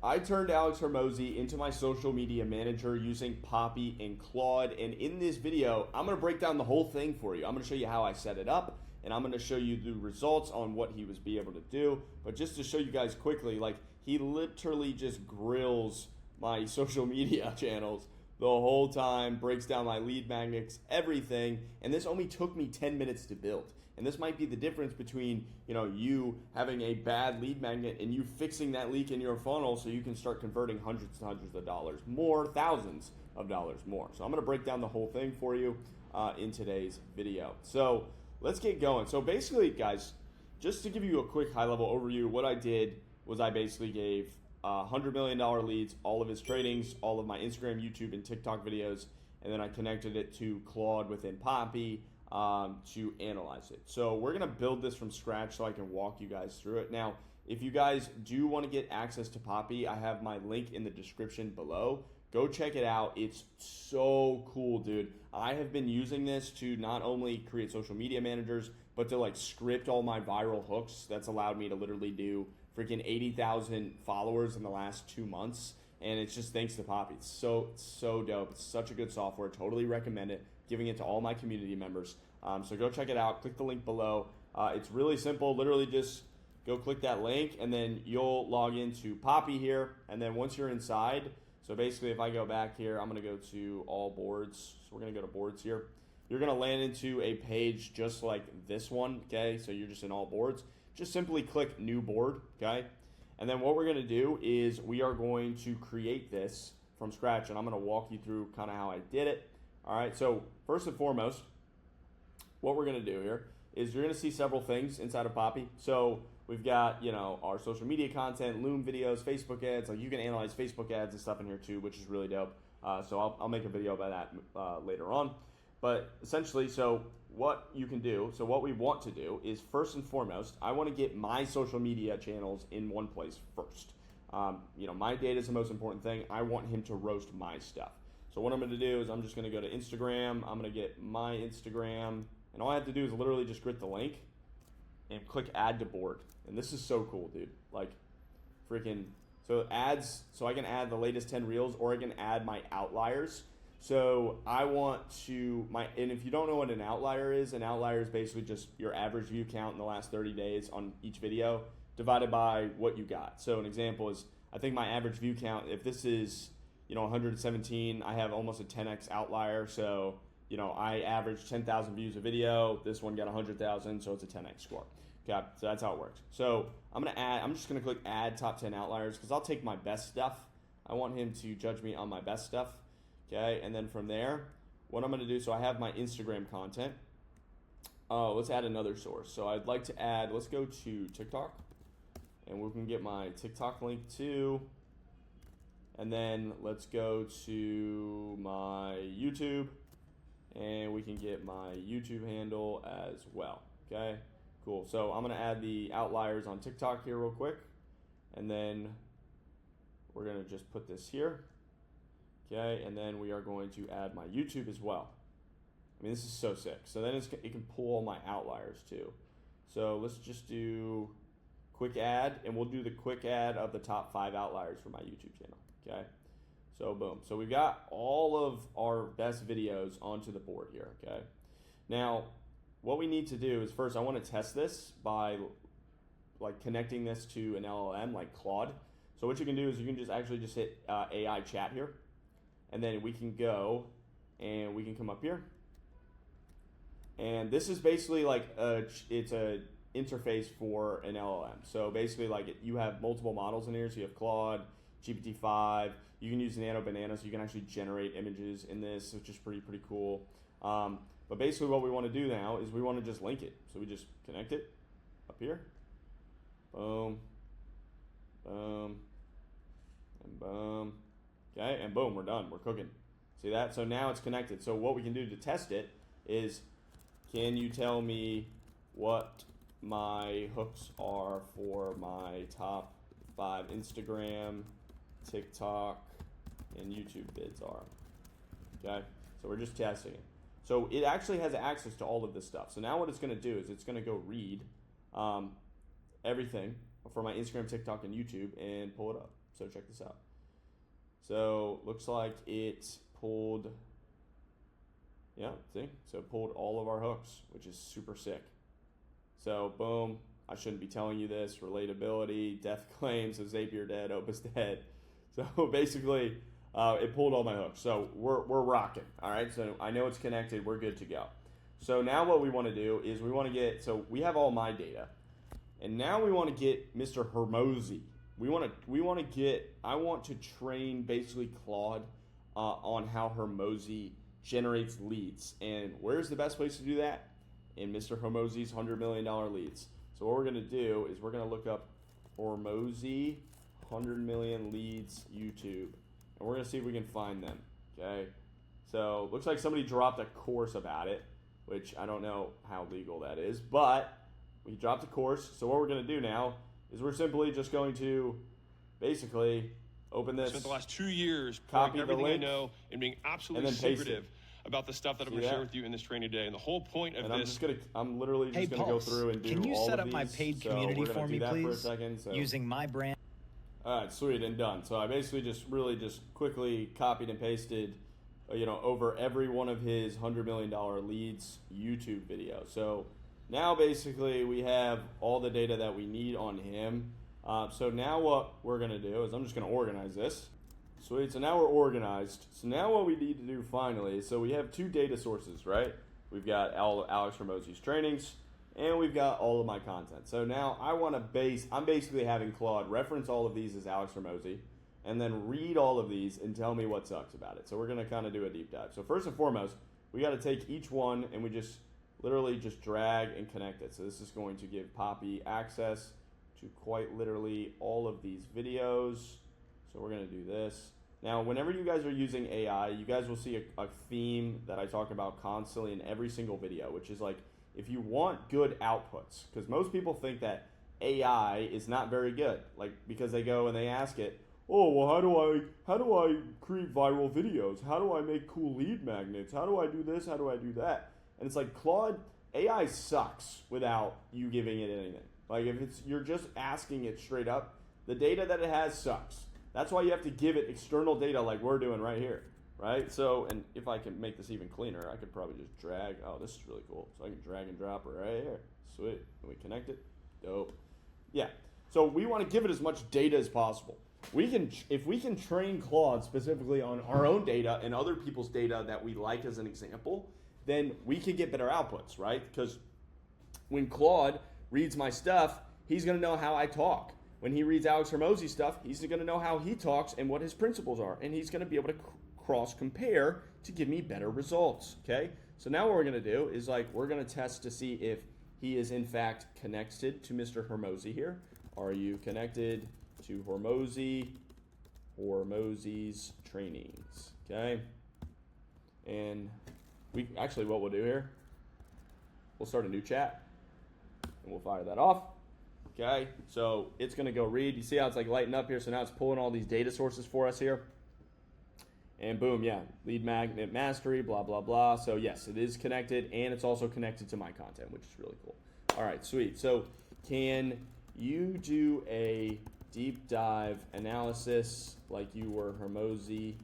I turned Alex Hormozi into my social media manager using Poppy and Claude. And in this video, I'm going to break down the whole thing for you. I'm going to show you how I set it up, and I'm going to show you the results on what he was able to do. But just to show you guys quickly, like, he literally just grills my social media channels the whole time, breaks down my lead magnets, everything, and this only took me 10 minutes to build. And this might be the difference between, you having a bad lead magnet and you fixing that leak in your funnel so you can start converting hundreds and hundreds of dollars more, thousands of dollars more. So I'm going to break down the whole thing for you in today's video. So let's get going. So basically, guys, just to give you a quick high-level overview, what I did was I basically gave $100 million leads, all of his tradings, all of my Instagram, YouTube, and TikTok videos, and then I connected it to Claude within Poppy to analyze it. So we're going to build this from scratch so I can walk you guys through it. Now, if you guys do want to get access to Poppy, I have my link in the description below. Go check it out. It's so cool, dude. I have been using this to not only create social media managers, but to script all my viral hooks. That's allowed me to literally do freaking 80,000 followers in the last 2 months, and it's just thanks to Poppy. It's so dope. It's such a good software. Totally recommend it. Giving it to all my community members. So go check it out. Click the link below. It's really simple. Literally just go click that link, and then you'll log into Poppy here. And then once you're inside, so basically if I go back here, I'm going to go to all boards. So we're going to go to boards here. You're going to land into a page just like this one, okay? So you're just in all boards. Just simply click new board, okay? And then what we're going to do is we are going to create this from scratch, and I'm going to walk you through kind of how I did it. All right, so first and foremost, what we're going to do here is you're going to see several things inside of Poppy. So we've got, our social media content, Loom videos, Facebook ads. Like, you can analyze Facebook ads and stuff in here too, which is really dope. So I'll make a video about that later on. But essentially, so what you can do, so what we want to do is first and foremost, I want to get my social media channels in one place first. My data is the most important thing. I want him to roast my stuff. So what I'm going to do is I'm just going to go to Instagram. I'm going to get my Instagram, and all I have to do is literally just grit the link and click add to board. And this is so cool, dude. So ads, so I can add the latest 10 reels, or I can add my outliers. So I want to, and if you don't know what an outlier is basically just your average view count in the last 30 days on each video divided by what you got. So an example is, I think my average view count, if this is, 117, I have almost a 10x outlier. So, I average 10,000 views a video. This one got 100,000, so it's a 10x score. Okay, so that's how it works. So I'm just gonna click add top 10 outliers because I'll take my best stuff. I want him to judge me on my best stuff. Okay, and then from there, what I'm going to do, so I have my Instagram content. Let's add another source. So I'd like to add, let's go to TikTok, and we can get my TikTok link too. And then let's go to my YouTube, and we can get my YouTube handle as well. Okay, cool. So I'm going to add the outliers on TikTok here real quick, and then we're going to just put this here. Okay, and then we are going to add my YouTube as well. I mean, this is so sick. So then it can pull all my outliers too. So let's just do quick add, and we'll do the quick add of the top 5 outliers for my YouTube channel. Okay, so boom. So we've got all of our best videos onto the board here. Okay, now what we need to do is first I want to test this by connecting this to an LLM like Claude. So what you can do is you can just hit AI chat here. And then we can go and we can come up here. And this is basically it's a interface for an LLM. So basically you have multiple models in here. So you have Claude, GPT-5. You can use Nano Banana, so you can actually generate images in this, which is pretty cool. But basically what we want to do now is we want to just link it. So we just connect it up here. Boom. Boom. And boom. Okay, and boom, we're done. We're cooking. See that? So now it's connected. So what we can do to test it is, can you tell me what my hooks are for my top 5 Instagram, TikTok, and YouTube bids are? Okay, so we're just testing it. So it actually has access to all of this stuff. So now what it's going to do is it's going to go read everything for my Instagram, TikTok, and YouTube and pull it up. So check this out. So looks like it pulled, yeah, see? So it pulled all of our hooks, which is super sick. So boom, I shouldn't be telling you this, relatability, death claims, so Zapier dead, Opus dead. So basically, it pulled all my hooks. So we're rocking, all right? So I know it's connected, we're good to go. So now what we want to do is we want to get, so we have all my data, and now we want to get Mr. Hormozi. I want to train basically Claude on how Hormozi generates leads. And where's the best place to do that? In Mr. Hormozi's $100 million leads. So what we're going to do is we're going to look up Hormozi 100 million leads YouTube, and we're going to see if we can find them. Okay. So looks like somebody dropped a course about it, which I don't know how legal that is, but we dropped a course. So what we're going to do now is we're simply just going to basically open this. Spent the last 2 years copy everything the link, I know and being absolutely secretive about the stuff that I'm going to share with you in this training today. And the whole point of this. I'm literally just going to go through and do all of these. Can you set up my paid community for me, please? For a second, using my brand. All right, sweet, and done. So I basically just quickly copied and pasted, over every one of his $100 million leads YouTube video. So now basically we have all the data that we need on him. So now what we're going to do is I'm just going to organize this. Sweet, so now we're organized. So now what we need to do finally, so we have two data sources, right? We've got Alex Hormozi's trainings, and we've got all of my content. So now I'm basically having Claude reference all of these as Alex Hormozi, and then read all of these and tell me what sucks about it. So we're going to kind of do a deep dive. So first and foremost, we got to take each one and we just literally just drag and connect it. So this is going to give Poppy access to quite literally all of these videos. So we're going to do this. Now, whenever you guys are using AI, you guys will see a theme that I talk about constantly in every single video, which is like, if you want good outputs, because most people think that AI is not very good, like because they go and they ask it, oh, well, how do I create viral videos? How do I make cool lead magnets? How do I do this? How do I do that? And it's like, Claude, AI sucks without you giving it anything. Like if you're just asking it straight up, the data that it has sucks. That's why you have to give it external data like we're doing right here, right? So, and if I can make this even cleaner, I could probably just drag. Oh, this is really cool. So I can drag and drop it right here. Sweet. Can we connect it? Dope. Yeah. So we want to give it as much data as possible. If we can train Claude specifically on our own data and other people's data that we like as an example, then we can get better outputs, right? Because when Claude reads my stuff, he's going to know how I talk. When he reads Alex Hormozi's stuff, he's going to know how he talks and what his principles are. And he's going to be able to cross-compare to give me better results, okay? So now what we're going to do is we're going to test to see if he is in fact connected to Mr. Hormozi here. Are you connected to Hormozi's trainings, okay? And what we'll do here, we'll start a new chat and we'll fire that off. Okay, so it's going to go read. You see how it's lighting up here? So now it's pulling all these data sources for us here. And boom, yeah, lead magnet mastery, blah, blah, blah. So yes, it is connected, and it's also connected to my content, which is really cool. All right, sweet. So can you do a deep dive analysis like you were Hormozi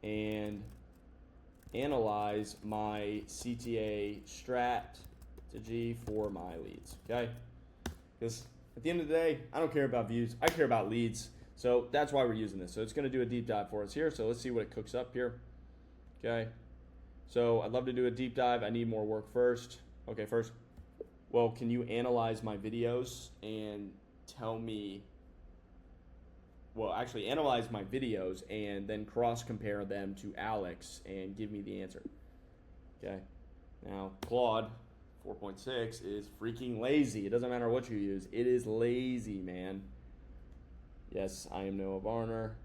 and analyze my CTA strategy for my leads, okay? Because at the end of the day, I don't care about views. I care about leads. So that's why we're using this. So it's going to do a deep dive for us here. So let's see what it cooks up here. Okay. So I'd love to do a deep dive. I need more work first. Okay, first. Well, can you analyze my videos and tell me, analyze my videos and then cross-compare them to Alex and give me the answer. Okay. Now, Claude 4.6 is freaking lazy. It doesn't matter what you use. It is lazy, man. Yes, I am Noah Varner.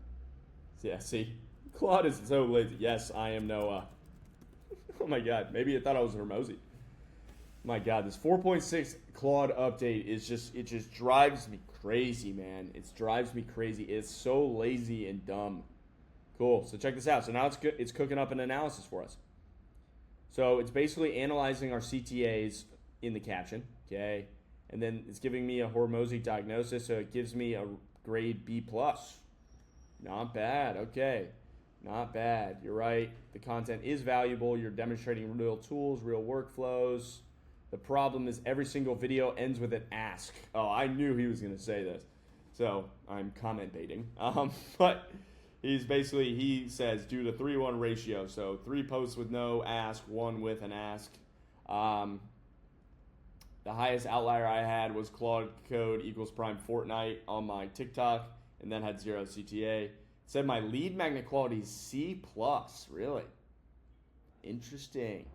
Yeah, see? Claude is so lazy. Yes, I am Noah. Oh my god. Maybe it thought I was Hormozi. My god, this 4.6 Claude update it just drives me crazy, man. It drives me crazy. It's so lazy and dumb. Cool. So check this out. So now it's cooking up an analysis for us. So it's basically analyzing our CTAs in the caption, okay? And then it's giving me a Hormozi diagnosis, so it gives me a grade B+. Not bad. Okay. Not bad. You're right. The content is valuable. You're demonstrating real tools, real workflows. The problem is every single video ends with an ask. Oh, I knew he was going to say this. So I'm comment baiting. But he says do the 3-1 ratio. So 3 posts with no ask, 1 with an ask. The highest outlier I had was Claude code equals prime Fortnite on my TikTok, and then had 0 CTA. It said my lead magnet quality is C+. Really? Interesting.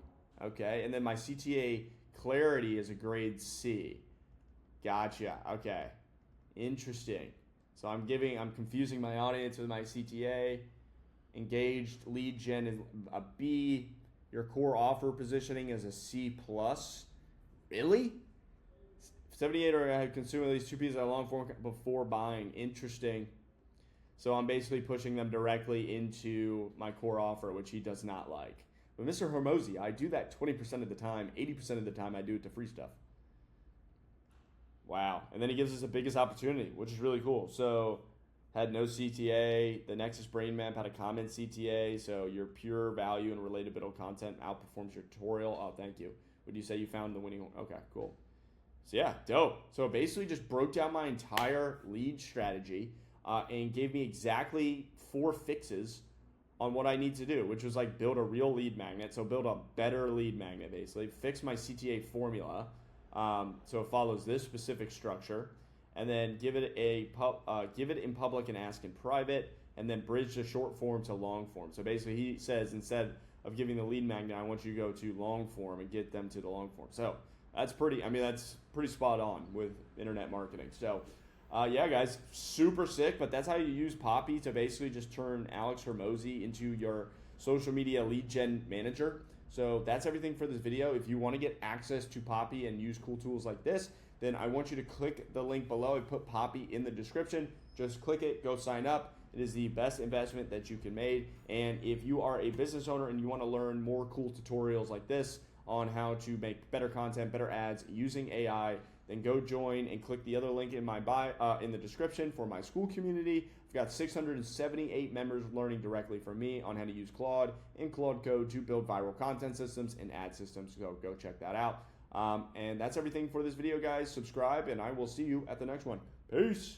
Okay, and then my CTA clarity is a grade C. Gotcha. Okay. Interesting. So I'm confusing my audience with my CTA. Engaged lead gen is a B. Your core offer positioning is a C+. Really? 78 or I had consumed at least 2 pieces of long form before buying. Interesting. So I'm basically pushing them directly into my core offer, which he does not like. But Mr. Hormozi, I do that 20% of the time. 80% of the time I do it to free stuff. Wow. And then he gives us the biggest opportunity, which is really cool. So had no CTA. The Nexus Brain Map had a comment CTA. So your pure value and relatability content outperforms your tutorial. Oh, thank you. Would you say you found the winning one? Okay, cool. So yeah, dope. So it basically just broke down my entire lead strategy and gave me exactly 4 fixes on what I need to do, which was like build a real lead magnet. So build a better lead magnet, basically. Fix my CTA formula. So it follows this specific structure, and then give it in public and ask in private, and then bridge the short form to long form. So basically he says instead of giving the lead magnet, I want you to go to long form and get them to the long form. So that's pretty spot on with internet marketing. So yeah, guys, super sick, but that's how you use Poppy to basically just turn Alex Hormozi into your social media lead gen manager. So that's everything for this video. If you want to get access to Poppy and use cool tools like this, then I want you to click the link below. I put Poppy in the description. Just click it, go sign up. It is the best investment that you can make. And if you are a business owner and you want to learn more cool tutorials like this on how to make better content, better ads using AI, then go join and click the other link in my bio, in the description for my school community. I've got 678 members learning directly from me on how to use Claude and Claude Code to build viral content systems and ad systems. So go check that out. And that's everything for this video, guys. Subscribe, and I will see you at the next one. Peace.